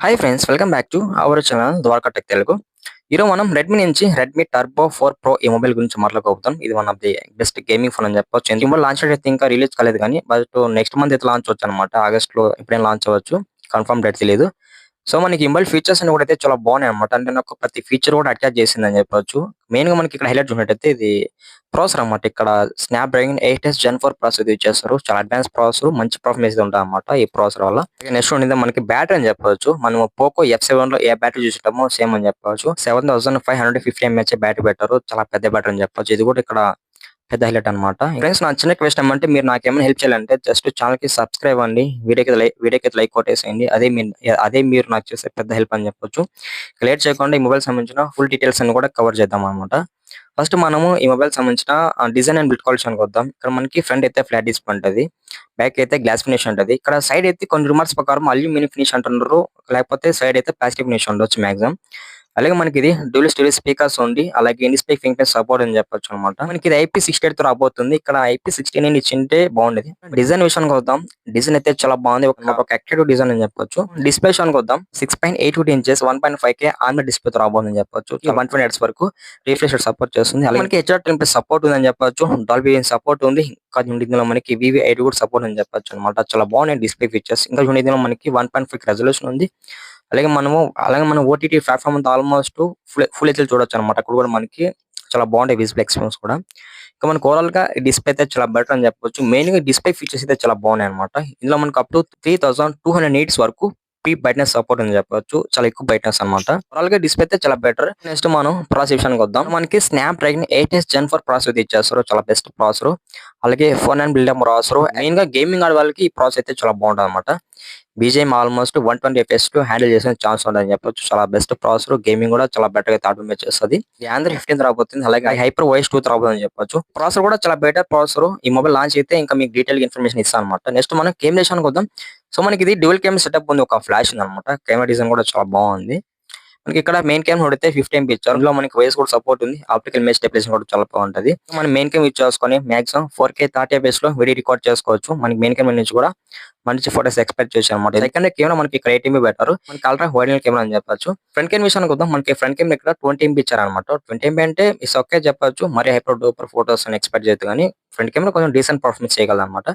Hi friends, welcome back to our channel Dwaraka tech Telugu. ఈరోజు మనం Redmi నుంచి రెడ్మీ టర్బో 4 ప్రో ఈ మొబైల్ గురించి మాట్లాడుకోబోతాం. ఇది one of the best gaming phone అని చెప్పొచ్చు. ఈ మొబైల్ లాంచ్ డేట్ అయితే ఇంకా రిలీజ్ కాలేదు కానీ బట్ నెక్స్ట్ మంత్ అయితే లాంచ్ అవ్వచ్చు అనమాట. ఆగస్ట్లో ఎప్పుడైనా లాంచ్ అవ్వచ్చు, కన్ఫర్మ్ డేట్ తెలియదు. సో మనకి ఈ మొబైల్ ఫీచర్స్ అని కూడా అయితే చాలా బాగున్నాయి అనమాట. అంటే నాకు ప్రతి ఫీచర్ కూడా అటాచ్ చేసిందని చెప్పొచ్చు. మెయిన్ గా మనకి ఇక్కడ హైలైట్ చూసినట్టయితే ఇది ప్రాసెసర్ అనమాట. ఇక్కడ snap dragon 8s Gen 4 processor use చేస్తారు. చాలా అడ్వాన్స్ ప్రాసెసర్, మంచి పర్ఫార్మెన్స్ ఉంటుంది అనమాట ఈ ప్రాసెసర్ వల్ల. నెక్స్ట్ ఉండేది మనకి బ్యాటరీ అని చెప్పొచ్చు. మనం పోకో F7 లో ఏ బ్యాటరీ చూసామో సేమ్ అని చెప్పొచ్చు. 7550 mAh బ్యాటరీ పెట్టారు. చాలా పెద్ద బ్యాటరీ అని చెప్పొచ్చు. ఇది కూడా ఇక్కడ పెద్ద హైలైట్ అనమాట. ఫ్రెండ్స్, నా చిన్న క్వశ్చన్ ఏమంటే మీరు నాకేమైనా హెల్ప్ చేయాలంటే జస్ట్ ఛానల్ కి సబ్స్క్రైబ్ అండి, వీడియోకి లైక్ కొట్టేసేయండి. అదే మీరు నాకు చేసే పెద్ద హెల్ప్ అని చెప్పొచ్చు. లేట్ చేయకుండా ఈ మొబైల్ సంబంధించిన ఫుల్ డీటెయిల్స్ అన్ని కూడా కవర్ చేద్దాం అనమాట. ఫస్ట్ మనము ఈ మొబైల్ సంబంధించిన డిజైన్ అండ్ బిల్డ్ క్వాలిటీ వద్దాం. ఇక్కడ మనకి ఫ్రంట్ అయితే ఫ్లాట్ డిస్ప్లే ఉంటుంది, బ్యాక్ అయితే గ్లాస్ ఫినిష్ ఉంటుంది. ఇక్కడ సైడ్ అయితే కొన్ని రిమార్క్స్ ప్రకారం అల్యూమినియం ఫినిష్ అంటున్నారు, లేకపోతే సైడ్ అయితే ప్లాస్టిక్ ఫినిష్ ఉండొచ్చు మాక్సిమం. అలాగే మనకి ఇది డ్యూల్ స్టీరియో స్పీకర్స్ ఉంది, అలాగే ఇన్స్పేక్ ఫింగర్ సపోర్ట్ అని చెప్పొచ్చు అనమాట. మనకి ఇది IP68 తో రాబోతుంది. ఇక్కడ IP69 ఇచ్చింటే బాగుండేది. డిజైన్ విషయానికి వద్దాం. డిజైన్ అయితే చాలా బాగుంది, ఒక అట్రాక్టివ్ డిజైన్ అని చెప్పొచ్చు. డిస్ప్లే విషయానికి వద్దాం. 6.82 ఇంచెస్ 1.5K ఆర్మీ డిస్ప్లే తో రాబోతుందని చెప్పొచ్చు. 120 Hz వరకు రిఫ్రెష్ సపోర్ట్ చేస్తుంది. అలాగే మనకి HDR10 సపోర్ట్ ఉందని చెప్పొచ్చు. డాల్బీ సపోర్ట్ ఉంది. ఇంకా ఇందులో మనకి VV8 కూడా సపోర్ట్ అని చెప్పొచ్చు అనమాట. చాలా బాగున్నాయి డిస్ప్లే ఫీచర్స్. ఇంకా ఇందులో మనకి 1.5 రెజల్యూషన్ ఉంది. అలాగే మనం ఓటీటీ ప్లాట్ఫామ్ అంతా ఆల్మోస్ట్ ఫుల్ హెచ్డీ చూడొచ్చు అనమాట. అక్కడ కూడా మనకి చాలా బాగుంటాయి విజిబుల్ ఎక్స్పీరియన్స్ కూడా. ఇంకా మనకు ఓవరాల్ గా డిస్ప్లే అయితే చాలా బెటర్ అని చెప్పొచ్చు. మెయిన్ గా డిస్ప్లే ఫీచర్స్ అయితే చాలా బాగున్నాయి అనమాట. ఇందులో మనకు అప్ టు 3200 nits వరకు పీప్ బ్రైట్నెస్ సపోర్ట్ అని చెప్పొచ్చు. చాలా ఎక్కువ బ్రైట్నెస్ అనమాట. ఓవరాల్ గా డిస్ప్లే అయితే చాలా బెటర్. నెక్స్ట్ మనం ప్రాసెస్ విషయానికి వద్దాం. మనకి snap dragon 8s Gen 4 processor ఇచ్చేస్తారు. చాలా బెస్ట్ ప్రాసెసర్. అలాగే phone and buildup processor. Main గా గేమింగ్ ఆడే వాళ్ళకి ఈ ప్రాసెస్ అయితే చాలా బాగుంటుంది అనమాట. బీజేఎం ఆల్మోస్ట్ 120 FPS హ్యాండిల్ చేసిన ఛాన్స్ ఉందని చెప్పొచ్చు. చాలా బెస్ట్ ప్రాసెసర్. గేమింగ్ కూడా చాలా బెటర్ గా ఆటోమేట్ చేస్తుంది. ఆండ్రాయిడ్ 15 రాబోతుంది. అలాగే హైపర్ OS 2 రాబోతుందని చెప్పొచ్చు. ప్రాసెసర్ కూడా చాలా బెటర్ ప్రాసెసర్. ఈ మొబైల్ లాంచ్ అయితే ఇంకా మీకు డీటెయిల్ ఇన్ఫర్మేషన్ ఇస్తాను అనమాట. నెక్స్ట్ మనం కెమెరా విషయానికి వద్దాం. సో మనకి ఇది డ్యూయల్ కెమెరా సెటప్ ఉంది, ఒక ఫ్లాష్ ఉంది అనమాట. కెమెరా డిజైన్ కూడా చాలా బాగుంది. మనకి ఇక్కడ మెయిన్ కెమెరా కొడితే 50 MP ఇచ్చారు. ఇందులో మనకి వాయిస్ కూడా సపోర్ట్ ఉంది. ఆప్టికల్ ఇమేజ్ స్టెబిలైజేషన్ కూడా చాలా బాగుంటుంది. మనం మెయిన్ కెమెరా యూజ్ చేసుకొని మాక్సిమం 4K 30 fps లో వీడియో రికార్డ్ చేసుకోవచ్చు. మనకి మెయిన్ కెమెరా నుంచి కూడా మంచి ఫోటోస్ ఎక్స్పెక్ట్ చేసాం అనమాట. సెకండ్ కెమెరా మనకి ఇక్కడ 8 MP పెట్టారు. మనకి అల్ట్రా వైడ్ కెమెరా అని చెప్పొచ్చు. ఫ్రంట్ కెమెరా విషయానికి వద్దాం. మనకి ఫ్రంట్ కెమెరా ఇక్కడ 20 MP ఇచ్చారు అనమాట. 20 MP అంటే ఇస్ ఓకే చెప్పొచ్చు. మరి హైపర్ డూపర్ ఫోటోస్ అని ఎక్స్పెక్ట్ చేయొద్దు, కానీ ఫ్రంట్ కెమెరా కొంచెం డీసెంట్ పర్ఫార్మెన్స్ చేయగలదు అనమాట.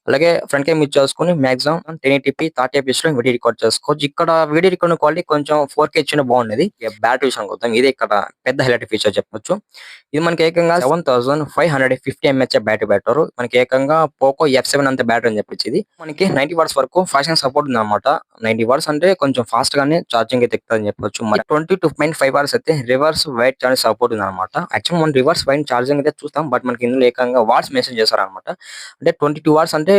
అలాగే ఫ్రంట్ కెమెరా యూజ్ చేసుకుని మాక్సిమం 1080p 30 fps లో వీడియో రికార్డ్ చేసుకోవచ్చు. ఇక్కడ వీడియో రికార్డ్ క్వాలిటీ కొంచెం 4K ఇచ్చిన బాగుండేది. బ్యాటరీ విషయానికి వద్దాం. ఇది ఇక్కడ పెద్ద హైలైట్ ఫీచర్ చెప్పొచ్చు. ఇది మనకి ఏకంగా 7550 mAh బ్యాటరీ పెట్టారు. మనకి ఏకంగా పోకో F7 అంత బ్యాటరీ అని చెప్పొచ్చు. ఇది మనకి 90 watts వరకు ఫాస్ట్ సపోర్ట్ ఉంది అనమాట. 90 watts అంటే కొంచెం ఫాస్ట్ గానే ఛార్జింగ్ అయితే ఎక్కుతుంది అని చెప్పొచ్చు. మరి 22.5 hours అయితే రివర్స్ వైడ్ ఛార్జింగ్ సపోర్ట్ ఉంది అనమాట. యాక్చువల్ మనం రివర్స్ వైడ్ ఛార్జింగ్ అయితే చూస్తాం, బట్ మనకి ఇందులో ఏకంగా వాట్స్ మెన్షన్ చేశారు అనమాట. అంటే 22 hours అంటే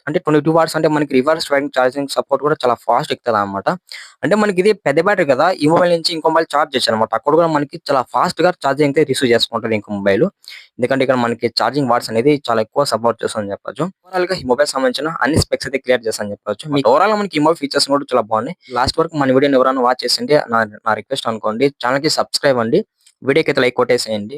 22 hours అంటే మనకి రివర్స్ వైడ్ ఛార్జింగ్ సపోర్ట్ కూడా చాలా ఫాస్ట్ ఎక్కుతుంది అనమాట. అంటే మనకి ఇది పెద్ద బ్యాటరీ కదా, ఈ మొబైల్ నుంచి ఇంకో మొబైల్ చార్జ్ చేశారు అనమాట. అక్కడ కూడా మనకి చాలా ఫాస్ట్ గా ఛార్జింగ్ అయితే రిసీవ్ చేసుకుంటుంది ఇంకో మొబైల్. ఎందుకంటే ఇక్కడ మనకి ఛార్జింగ్ వాట్స్ అనేది చాలా ఎక్కువ సపోర్ట్ చేస్తుందని చెప్పొచ్చు. ఓవరాల్ గా ఈ మొబైల్ సంబంధించిన అన్ని స్పెక్స్ అయితే క్లియర్ చేస్తాను చెప్పొచ్చు. మీకు ఓవరాల్ గా మనకి ఈ మొబైల్ ఫీచర్స్ కూడా చాలా బాగున్నాయి. లాస్ట్ వరకు మన వీడియోని ఎవరైనా వాచ్ చేసింటే నా రిక్వెస్ట్ అనుకోండి, ఛానల్ కి సబ్స్క్రైబ్ అండి, వీడియోకి అయితే లైక్ కొట్టేసేయండి.